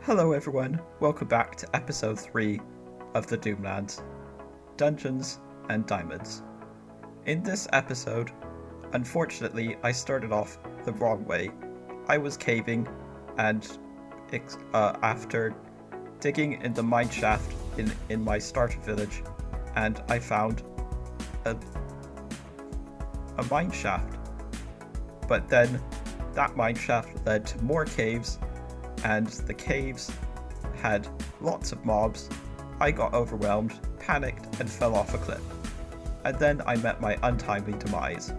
Hello everyone, welcome back to episode 3 of the Doomlands, Dungeons and Diamonds. In this episode, unfortunately I started off the wrong way. I was caving and after digging in the mine shaft in my starter village, and I found a mine shaft. But then that mine shaft led to more caves, and the caves had lots of mobs. I got overwhelmed, panicked, and fell off a cliff. And then I met my untimely demise.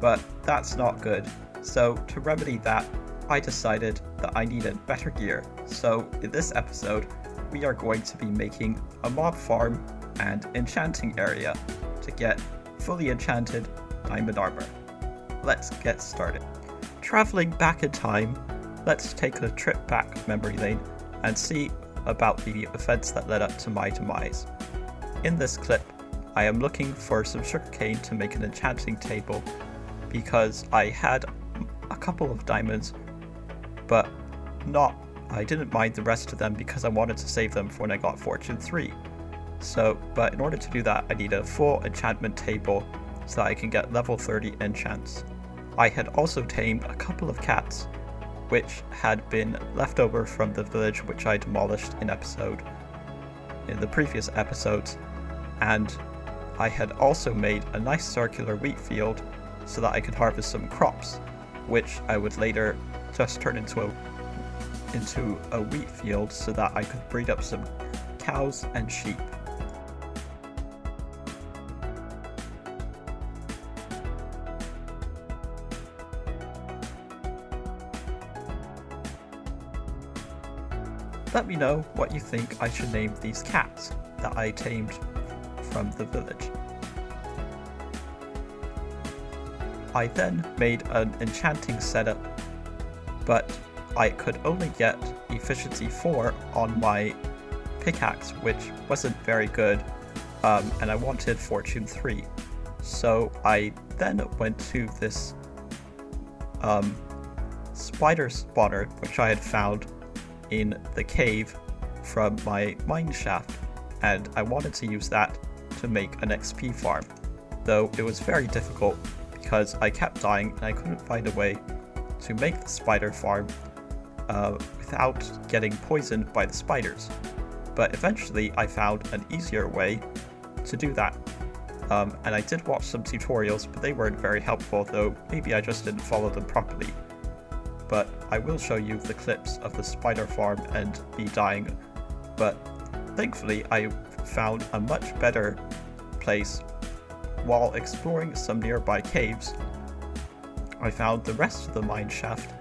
But that's not good. So to remedy that, I decided that I needed better gear. So in this episode, we are going to be making a mob farm and enchanting area to get fully enchanted diamond armor. Let's get started. Traveling back in time, let's take a trip back memory lane and see about the events that led up to my demise. In this clip, I am looking for some sugarcane to make an enchanting table because I had a couple of diamonds, but I didn't mind the rest of them because I wanted to save them for when I got Fortune 3. But in order to do that, I need a full enchantment table so that I can get level 30 enchants. I had also tamed a couple of cats, which had been left over from the village which I demolished in the previous episodes, and I had also made a nice circular wheat field so that I could harvest some crops, which I would later just turn into a wheat field so that I could breed up some cows and sheep. Let me know what you think I should name these cats that I tamed from the village. I then made an enchanting setup, but I could only get efficiency 4 on my pickaxe, which wasn't very good, and I wanted Fortune 3. So I then went to this spider spawner, which I had found in the cave from my mine shaft, and I wanted to use that to make an XP farm, though it was very difficult because I kept dying and I couldn't find a way to make the spider farm without getting poisoned by the spiders. But eventually I found an easier way to do that, and I did watch some tutorials, but they weren't very helpful, though maybe I just didn't follow them properly. But I will show you the clips of the spider farm and me dying. But thankfully I found a much better place while exploring some nearby caves. I found the rest of the mine shaft,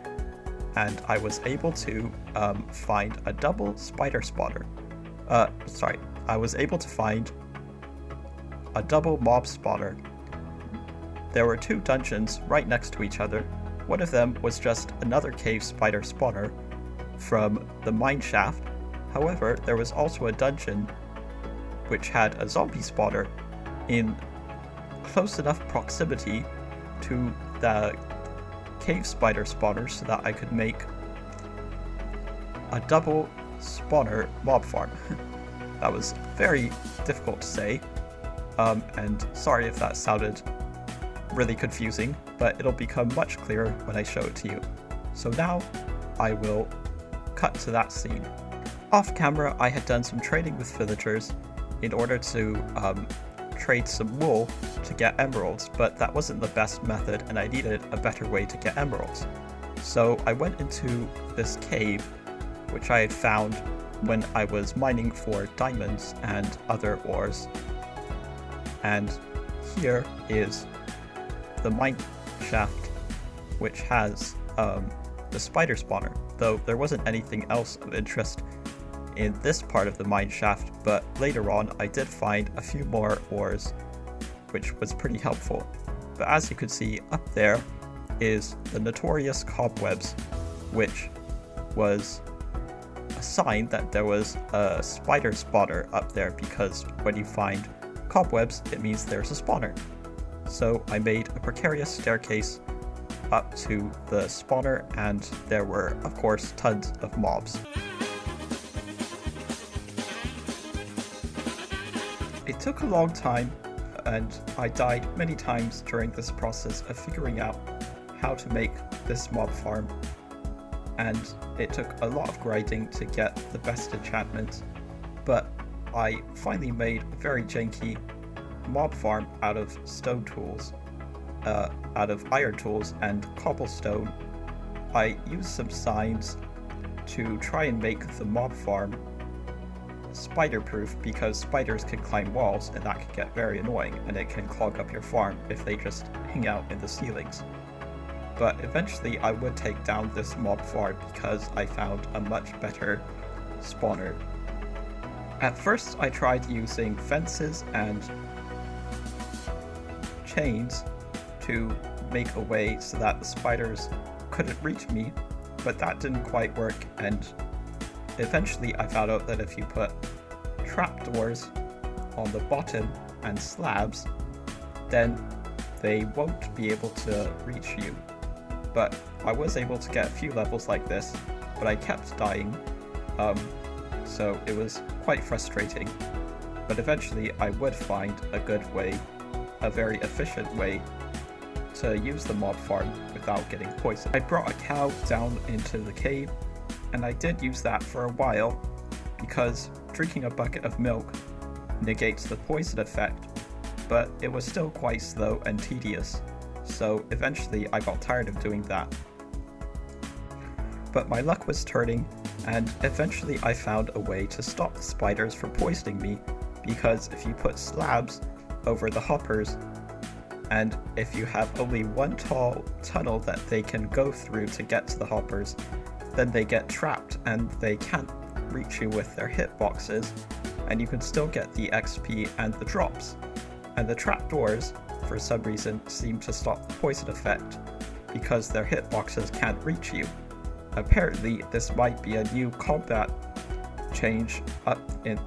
and I was able to find a double spider spawner. I was able to find a double mob spawner. There were 2 dungeons right next to each other. One of them was just another cave spider spawner from the mine shaft. However, there was also a dungeon which had a zombie spawner in close enough proximity to the cave spider spawner so that I could make a double spawner mob farm. That was very difficult to say, and sorry if that sounded really confusing, but it'll become much clearer when I show it to you. So now I will cut to that scene. Off camera, I had done some trading with villagers in order to trade some wool to get emeralds, but that wasn't the best method and I needed a better way to get emeralds. So I went into this cave which I had found when I was mining for diamonds and other ores, and here is the mine shaft, which has the spider spawner, though there wasn't anything else of interest in this part of the mine shaft, but later on I did find a few more ores, which was pretty helpful. But as you can see, up there is the notorious cobwebs, which was a sign that there was a spider spawner up there, because when you find cobwebs, it means there's a spawner. So I made a precarious staircase up to the spawner, and there were, of course, tons of mobs. It took a long time, and I died many times during this process of figuring out how to make this mob farm, and it took a lot of grinding to get the best enchantments, but I finally made a very janky mob farm out of stone tools, out of iron tools and cobblestone. I used some signs to try and make the mob farm spider-proof, because spiders can climb walls and that can get very annoying, and it can clog up your farm if they just hang out in the ceilings. But eventually I would take down this mob farm because I found a much better spawner. At first I tried using fences and chains to make a way so that the spiders couldn't reach me, but that didn't quite work, and eventually I found out that if you put trapdoors on the bottom and slabs, then they won't be able to reach you. But I was able to get a few levels like this, but I kept dying, so it was quite frustrating. But eventually I would find a good way, a very efficient way to use the mob farm without getting poisoned. I brought a cow down into the cave, and I did use that for a while because drinking a bucket of milk negates the poison effect, but it was still quite slow and tedious, so eventually I got tired of doing that. But my luck was turning, and eventually I found a way to stop the spiders from poisoning me, because if you put slabs over the hoppers, and if you have only one tall tunnel that they can go through to get to the hoppers, then they get trapped and they can't reach you with their hitboxes, and you can still get the XP and the drops. And the trapdoors, for some reason, seem to stop the poison effect because their hitboxes can't reach you. Apparently this might be a new combat change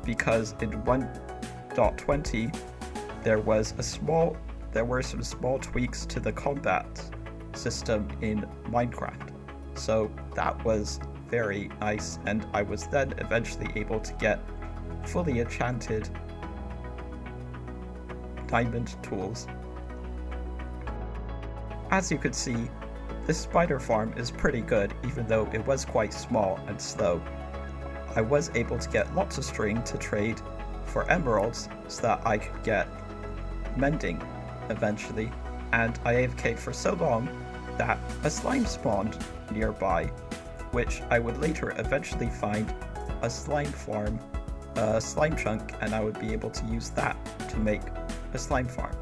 because in 1.20 there were some small tweaks to the combat system in Minecraft. So that was very nice, and I was then eventually able to get fully enchanted diamond tools. As you could see, this spider farm is pretty good, even though it was quite small and slow. I was able to get lots of string to trade for emeralds so that I could get mending eventually, and I AFK'd for so long that a slime spawned nearby, which I would later eventually find a slime farm, a slime chunk, and I would be able to use that to make a slime farm.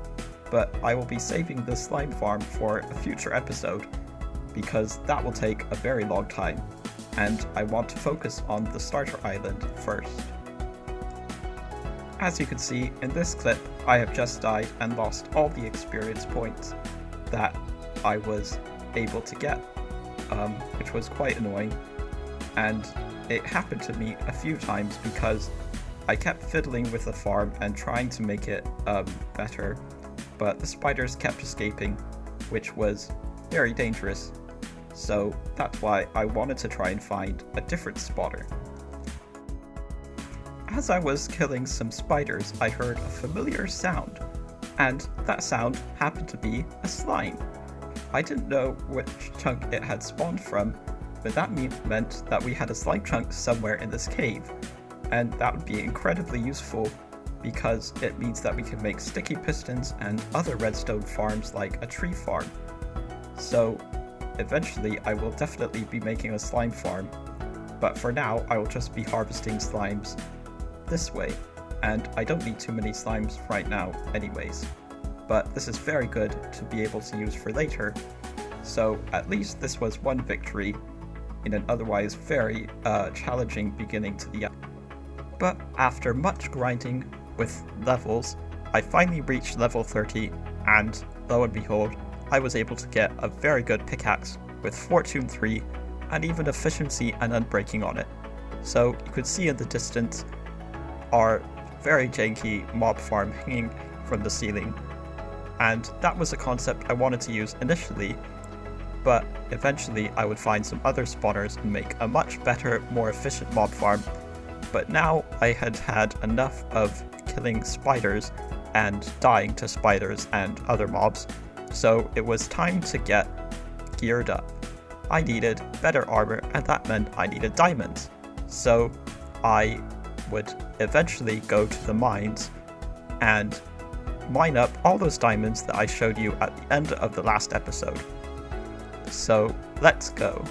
But I will be saving the slime farm for a future episode because that will take a very long time, and I want to focus on the starter island first. As you can see in this clip, I have just died and lost all the experience points that I was able to get, which was quite annoying, and it happened to me a few times because I kept fiddling with the farm and trying to make it better, but the spiders kept escaping, which was very dangerous, so that's why I wanted to try and find a different spotter. As I was killing some spiders, I heard a familiar sound, and that sound happened to be a slime. I didn't know which chunk it had spawned from, but that meant that we had a slime chunk somewhere in this cave, and that would be incredibly useful because it means that we can make sticky pistons and other redstone farms like a tree farm. So eventually I will definitely be making a slime farm, but for now I will just be harvesting slimes this way, and I don't need too many slimes right now anyways, but this is very good to be able to use for later, so at least this was one victory in an otherwise very challenging beginning to the episode. But after much grinding with levels, I finally reached level 30, and lo and behold, I was able to get a very good pickaxe with Fortune 3 and even efficiency and unbreaking on it. So you could see in the distance our very janky mob farm hanging from the ceiling, and that was a concept I wanted to use initially, eventually I would find some other spawners and make a much better, more efficient mob farm. But now I had had enough of killing spiders and dying to spiders and other mobs, so it was time to get geared up. I needed better armor, and that meant I needed diamonds. So I would eventually go to the mines and mine up all those diamonds that I showed you at the end of the last episode. So let's go.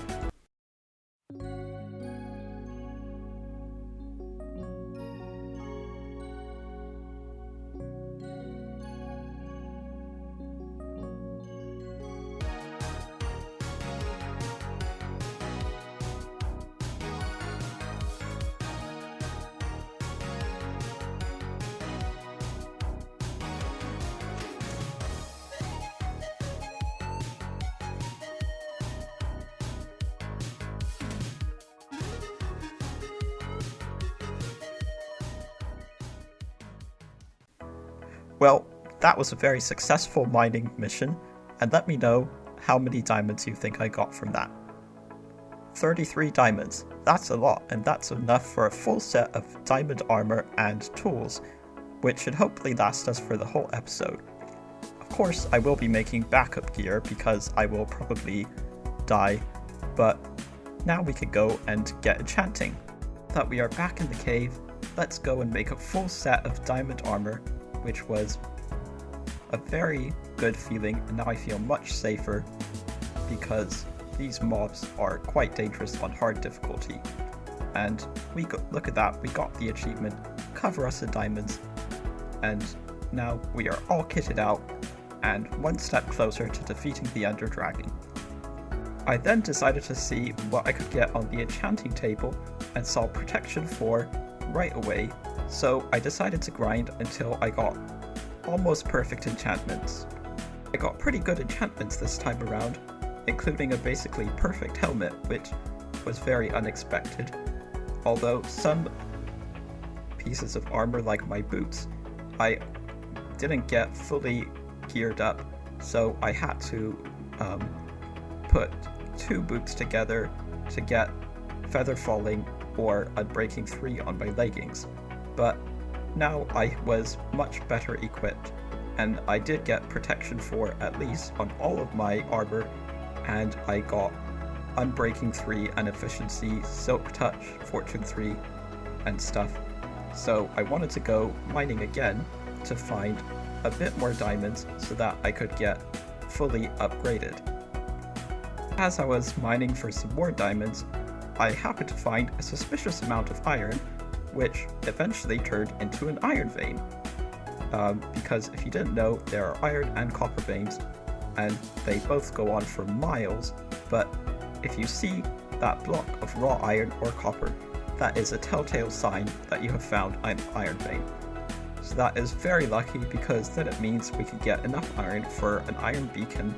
Well, that was a very successful mining mission, and let me know how many diamonds you think I got from that. 33 diamonds. That's a lot, and that's enough for a full set of diamond armor and tools, which should hopefully last us for the whole episode. Of course, I will be making backup gear because I will probably die, but now we could go and get enchanting. That we are back in the cave, let's go and make a full set of diamond armor, which was a very good feeling, and now I feel much safer because these mobs are quite dangerous on hard difficulty. And look at that, we got the achievement, Cover Us in Diamonds, and now we are all kitted out and one step closer to defeating the Ender Dragon. I then decided to see what I could get on the enchanting table and saw Protection 4 right away, so I decided to grind until I got almost perfect enchantments. I got pretty good enchantments this time around, including a basically perfect helmet, which was very unexpected, although some pieces of armor like my boots, I didn't get fully geared up, so I had to put 2 boots together to get Feather Falling or Unbreaking 3 on my leggings. But now I was much better equipped, and I did get Protection 4 at least on all of my armor, and I got Unbreaking 3 and Efficiency, Silk Touch, Fortune 3 and stuff. So I wanted to go mining again to find a bit more diamonds so that I could get fully upgraded. As I was mining for some more diamonds, I happened to find a suspicious amount of iron, which eventually turned into an iron vein. Because if you didn't know, there are iron and copper veins, and they both go on for miles, but if you see that block of raw iron or copper, that is a telltale sign that you have found an iron vein. So that is very lucky, because then it means we could get enough iron for an iron beacon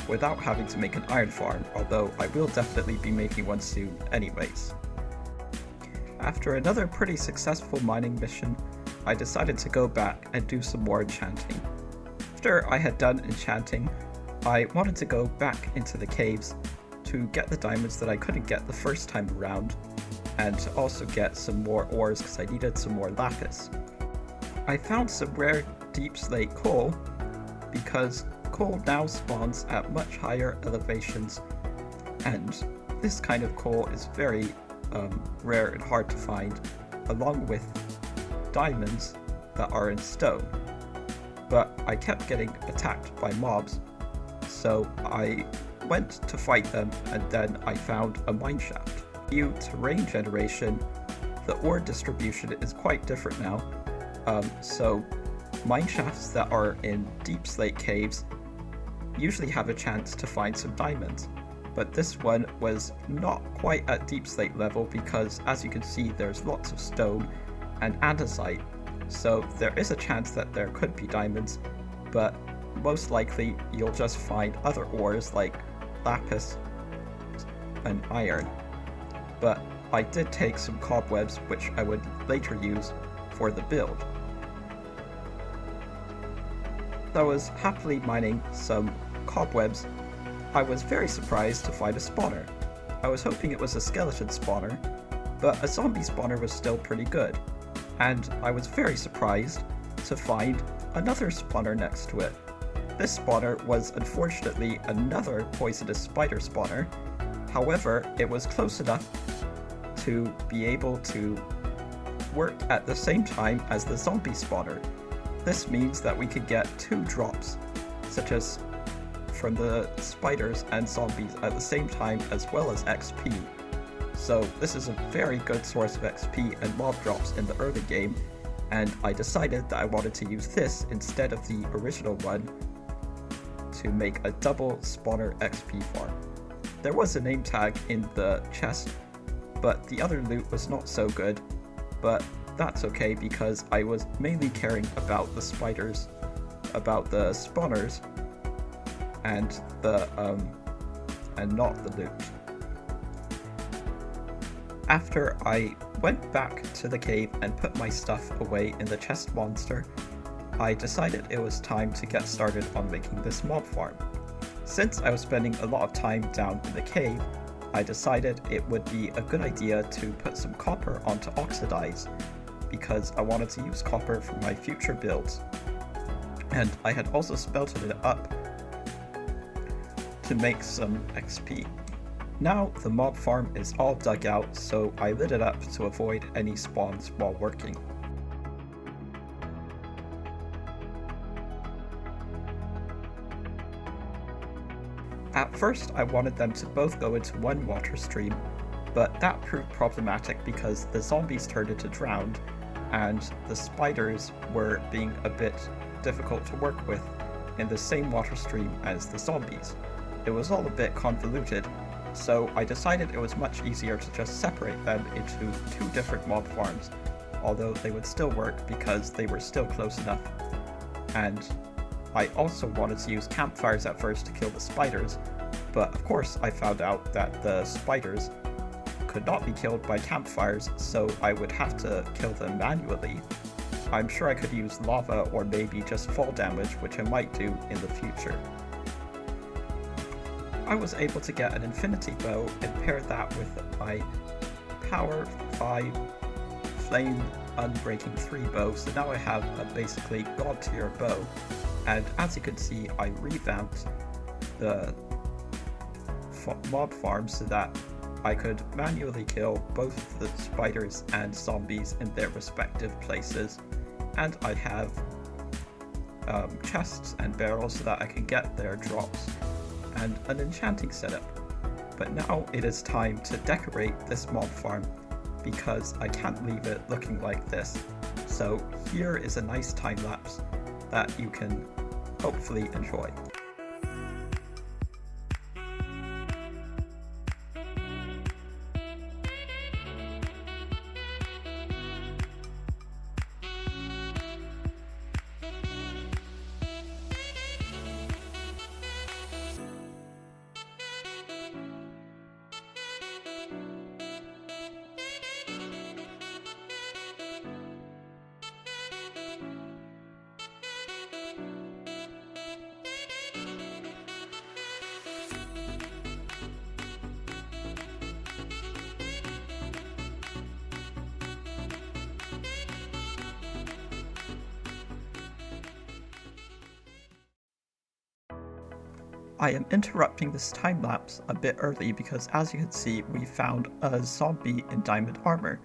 without having to make an iron farm, although I will definitely be making one soon anyways. After another pretty successful mining mission, I decided to go back and do some more enchanting. After I had done enchanting, I wanted to go back into the caves to get the diamonds that I couldn't get the first time around, and to also get some more ores because I needed some more lapis. I found some rare deep slate coal, because coal now spawns at much higher elevations, and this kind of coal is very rare and hard to find, along with diamonds that are in stone. But I kept getting attacked by mobs, so I went to fight them, and then I found a mineshaft. Due to terrain generation, the ore distribution is quite different now, so mineshafts that are in deep slate caves usually have a chance to find some diamonds, but this one was not quite at deep slate level because, as you can see, there's lots of stone and andesite, so there is a chance that there could be diamonds, but most likely you'll just find other ores like lapis and iron. But I did take some cobwebs, which I would later use for the build. I was happily mining some cobwebs I was very surprised to find a spawner. I was hoping it was a skeleton spawner, but a zombie spawner was still pretty good, and I was very surprised to find another spawner next to it. This spawner was unfortunately another poisonous spider spawner. However, it was close enough to be able to work at the same time as the zombie spawner. This means that we could get 2 drops, such as from the spiders and zombies at the same time, as well as XP. So this is a very good source of XP and mob drops in the early game, and I decided that I wanted to use this instead of the original one to make a double spawner XP farm. There was a name tag in the chest, but the other loot was not so good, but that's okay because I was mainly caring about the spiders, about the spawners, and not the loot. After I went back to the cave and put my stuff away in the chest monster, I decided it was time to get started on making this mob farm. Since I was spending a lot of time down in the cave, I decided it would be a good idea to put some copper onto oxidize, because I wanted to use copper for my future builds. And I had also smelted it up to make some XP. Now the mob farm is all dug out, so I lit it up to avoid any spawns while working. At first I wanted them to both go into one water stream, but that proved problematic because the zombies turned into drowned, and the spiders were being a bit difficult to work with in the same water stream as the zombies. It was all a bit convoluted, so I decided it was much easier to just separate them into 2 different mob farms, although they would still work because they were still close enough. And I also wanted to use campfires at first to kill the spiders, but of course I found out that the spiders could not be killed by campfires, so I would have to kill them manually. I'm sure I could use lava or maybe just fall damage, which I might do in the future. I was able to get an infinity bow and pair that with my power 5 flame unbreaking 3 bow, so now I have a basically god tier bow. And as you can see, I revamped the mob farm so that I could manually kill both the spiders and zombies in their respective places, and I have chests and barrels so that I can get their drops, and an enchanting setup. But now it is time to decorate this mob farm because I can't leave it looking like this. So here is a nice time lapse that you can hopefully enjoy. I am interrupting this time-lapse a bit early because, as you can see, we found a zombie in diamond armor.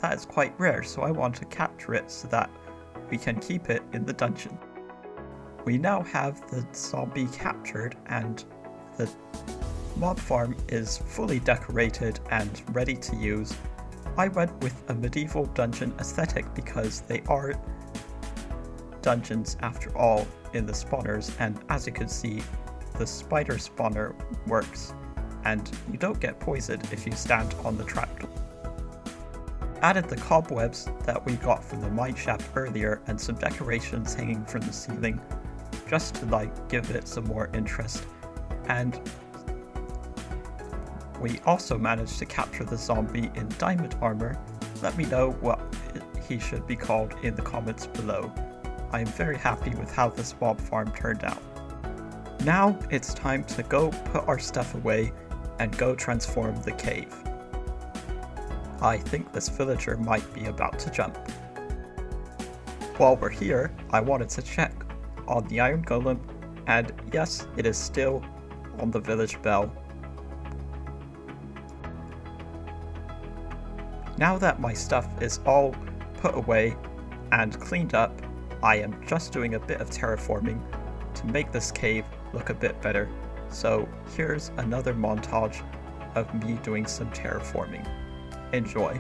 That is quite rare, so I want to capture it so that we can keep it in the dungeon. We now have the zombie captured and the mob farm is fully decorated and ready to use. I went with a medieval dungeon aesthetic because they are dungeons after all in the spawners, and as you can see, the spider spawner works, and you don't get poisoned if you stand on the trapdoor. Added the cobwebs that we got from the mineshaft earlier and some decorations hanging from the ceiling, just to give it some more interest. And we also managed to capture the zombie in diamond armor. Let me know what he should be called in the comments below. I am very happy with how this mob farm turned out. Now it's time to go put our stuff away and go transform the cave. I think this villager might be about to jump. While we're here, I wanted to check on the iron golem, and yes, it is still on the village bell. Now that my stuff is all put away and cleaned up, I am just doing a bit of terraforming to make this cave look a bit better. So here's another montage of me doing some terraforming. Enjoy.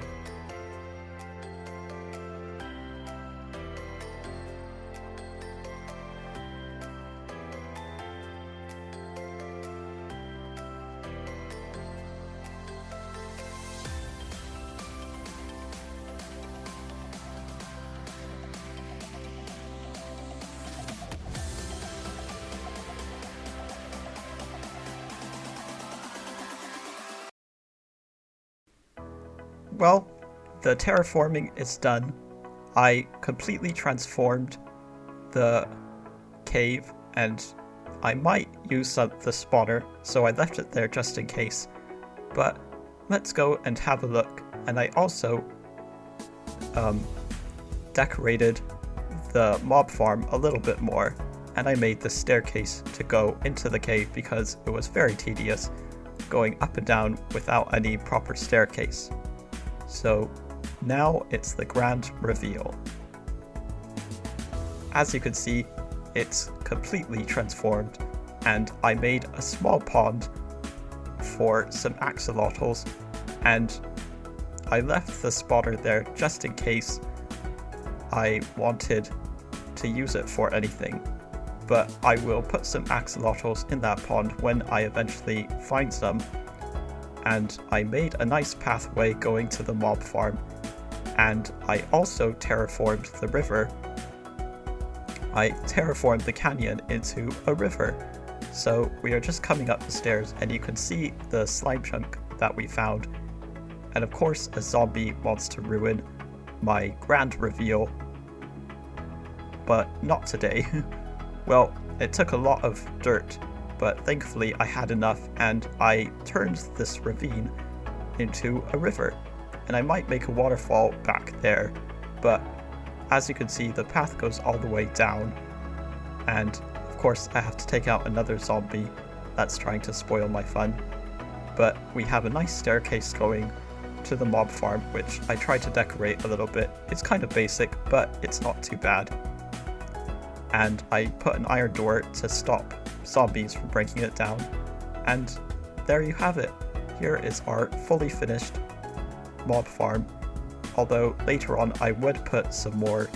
Well, the terraforming is done. I completely transformed the cave, and I might use the spawner, so I left it there just in case. But let's go and have a look. And I also decorated the mob farm a little bit more, and I made the staircase to go into the cave because it was very tedious going up and down without any proper staircase. So now it's the grand reveal. As you can see, it's completely transformed, and I made a small pond for some axolotls, and I left the spotter there just in case I wanted to use it for anything. But I will put some axolotls in that pond when I eventually find some. And I made a nice pathway going to the mob farm, and I also terraformed the river. I terraformed the canyon into a river. So we are just coming up the stairs, and you can see the slime chunk that we found. And of course, a zombie wants to ruin my grand reveal, but not today. Well, it took a lot of dirt, but thankfully I had enough, and I turned this ravine into a river. And I might make a waterfall back there, but as you can see, the path goes all the way down, and of course I have to take out another zombie that's trying to spoil my fun. But we have a nice staircase going to the mob farm, which I tried to decorate a little bit. It's kind of basic, but it's not too bad. And I put an iron door to stop zombies from breaking it down. And there you have it. Here is our fully finished mob farm. Although later on I would put some more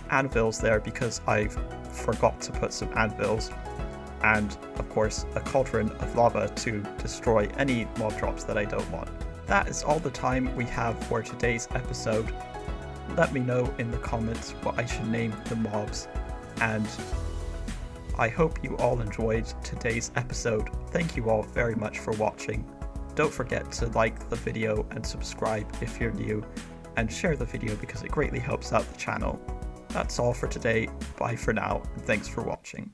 anvils there because I forgot to put some anvils. And of course a cauldron of lava to destroy any mob drops that I don't want. That is all the time we have for today's episode. Let me know in the comments what I should name the mobs. And I hope you all enjoyed today's episode. Thank you all very much for watching. Don't forget to like the video and subscribe if you're new, and share the video because it greatly helps out the channel. That's all for today. Bye for now, and thanks for watching.